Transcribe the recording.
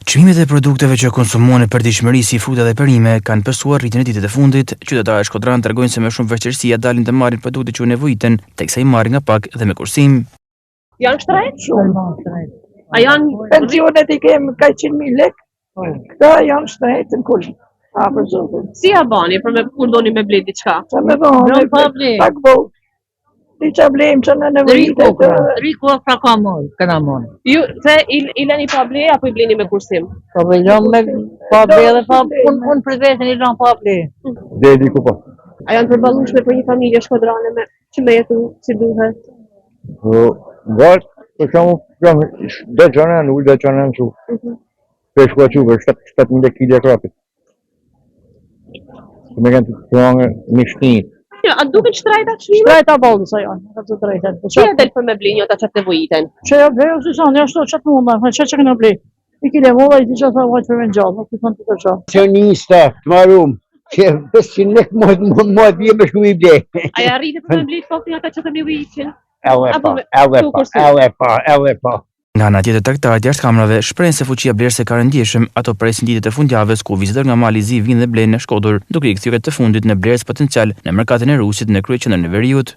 Çmimet e produkteve që konsumohen në përditshmëri si fruta dhe perime kanë pësuar rritjen e ditëve të fundit. Qytetarët e Shkodran tregojnë se me shumë vështirësia dalin të marrin produktet që u nevojiten, teksa i marrin nga pak dhe me kursim. Janë shtrejt? Shumë. A janë Pensionet i kemë ka 100.000 lekë, këta janë shtrejt në kull. Për zotin. Si ja bani për me kur doni me ble diçka? Sa me bëhë, pak bot. Ti që blejmë që në nevojitet. Riko pra ka mojë, këna mojë. Ju, se i leni pa ble, apo i bleni me kursim? Po vëllon me pa ble dhe pa unë për vetën i lën pa ble. Dedi ku po. A janë përballueshme për një familje shkodrane me që me jetu si duhet? Gart, për shumë, do që në ullë, do që në në që. Për shkua që për 17 kg krapit. Që me kanë të përngë një shtinit. A duket shtrajta çmime? Shtrajta bolë sa janë, ka të drejten. Që e del për me ble një ata që të nevojiten? Që e ble, si sa, një ashtu që të mundën, që kënë ble. I kile molla, i di që të vajtë për me në gjallë, nuk të thënë të të qa. Sionista, të marum, që 500 lek më dhje me shku i ble. A ja rritë për me ble të foktin ata që të nevojitin? Elle pa. Nga ana tjetër tregtarët jashtëkamrave shprehen se fuqia blerëse ka rëndësishëm, ato presin ditët e fundjavës ku vizitor nga Mali Zi vinë dhe blejnë në Shkodër, duke i kthyer të fundit në blerës potencial në merkatin e Rusit në kryeqendrën e Veriut.